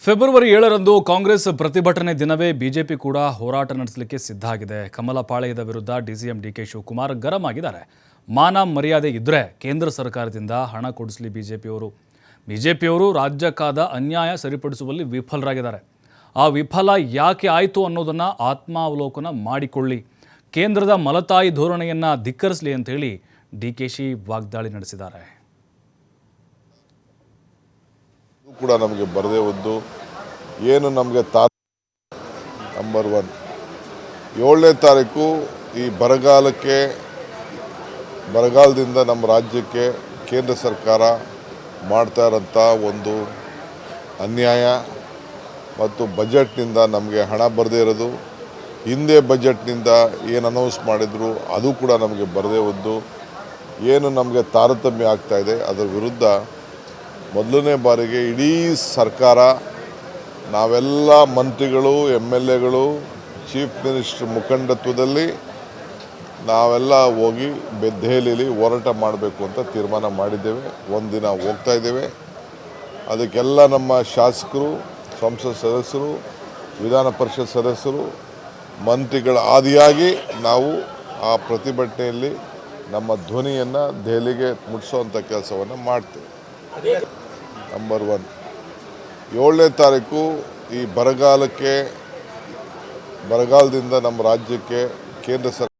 February 7ರಂದು Congress ಪ್ರತಿಭಟನೆ ದಿನವೇ BJP ಕೂಡ ಹೋರಾಟ ನಡೆಸಲಿಕ್ಕೆ ಸಿದ್ಧ ಆಗಿದೆ. ಕಮಲಪಾಳ್ಯದ ವಿರುದ್ಧ ಡಿಸಿಎಂ ಡಿಕೆ ಶಿವಕುಮಾರ್ ಗರಂ ಆಗಿದ್ದಾರೆ. ಮಾನ ಮರ್ಯಾದೆ ಇದ್ದರೆ ಕೇಂದ್ರ ಸರ್ಕಾರದಿಂದ ಹಣ ಕೊಡಿಸಲಿ ಬಿಜೆಪಿಯವರು ರಾಜ್ಯಕ್ಕಾದ ಅನ್ಯಾಯ ಸರಿಪಡಿಸುವಲ್ಲಿ ವಿಫಲರಾಗಿದ್ದಾರೆ. ಆ ವಿಫಲ ಯಾಕೆ ಆಯಿತು ಅನ್ನೋದನ್ನು ಆತ್ಮಾವಲೋಕನ ಮಾಡಿಕೊಳ್ಳಿ. ಕೇಂದ್ರದ ಮಲತಾಯಿ ಧೋರಣೆಯನ್ನು ಧಿಕ್ಕರಿಸಲಿ ಅಂತ ಹೇಳಿ ಡಿಕೆಶಿ ವಾಗ್ದಾಳಿ ನಡೆಸಿದ್ದಾರೆ. ಕೂಡ ನಮಗೆ ಬರದೇ ಹೋದ್ದು ಏನು ನಮಗೆ ನಂಬರ್ 1 7ನೇ ತಾರೀಕು ಈ ಬರಗಾಲದಿಂದ ನಮ್ಮ ರಾಜ್ಯಕ್ಕೆ ಕೇಂದ್ರ ಸರ್ಕಾರ ಮಾಡ್ತಾ ಇರೋಂಥ ಒಂದು ಅನ್ಯಾಯ ಮತ್ತು ಬಜೆಟ್ನಿಂದ ನಮಗೆ ಹಣ ಬರದೇ ಇರೋದು, ಹಿಂದೆ ಬಜೆಟ್ನಿಂದ ಏನು ಅನೌನ್ಸ್ ಮಾಡಿದ್ರು ಅದು ಕೂಡ ನಮಗೆ ಬರದೇ ಹೋದ್ದು ಏನು ನಮಗೆ ತಾರತಮ್ಯ ಆಗ್ತಾಯಿದೆ. ಅದರ ವಿರುದ್ಧ ಮೊದಲನೇ ಬಾರಿಗೆ ಇಡೀ ಸರ್ಕಾರ, ನಾವೆಲ್ಲ ಮಂತ್ರಿಗಳು, MLAಗಳು, ಚೀಫ್ ಮಿನಿಸ್ಟರ್ ಮುಖಂಡತ್ವದಲ್ಲಿ ನಾವೆಲ್ಲ ಹೋಗಿ ದೆಹಲಿಯಲ್ಲಿ ಹೋರಾಟ ಮಾಡಬೇಕು ಅಂತ ತೀರ್ಮಾನ ಮಾಡಿದ್ದೇವೆ. ಒಂದಿನ ಹೋಗ್ತಾ ಇದ್ದೇವೆ. ಅದಕ್ಕೆಲ್ಲ ನಮ್ಮ ಶಾಸಕರು, ಸಂಸತ್ ಸದಸ್ಯರು, ವಿಧಾನ ಪರಿಷತ್ ಸದಸ್ಯರು, ಮಂತ್ರಿಗಳ ಆದಿಯಾಗಿ ನಾವು ಆ ಪ್ರತಿಭಟನೆಯಲ್ಲಿ ನಮ್ಮ ಧ್ವನಿಯನ್ನು ದೆಹಲಿಗೆ ಮುಟ್ಟಿಸುವಂಥ ಕೆಲಸವನ್ನು ಮಾಡ್ತೇವೆ. ನಂಬರ್ 1 7ನೇ ತಾರೀಕು ಈ ಬರಗಾಲದಿಂದ ನಮ್ಮ ರಾಜ್ಯಕ್ಕೆ ಕೇಂದ್ರ ಸರ್ಕಾರ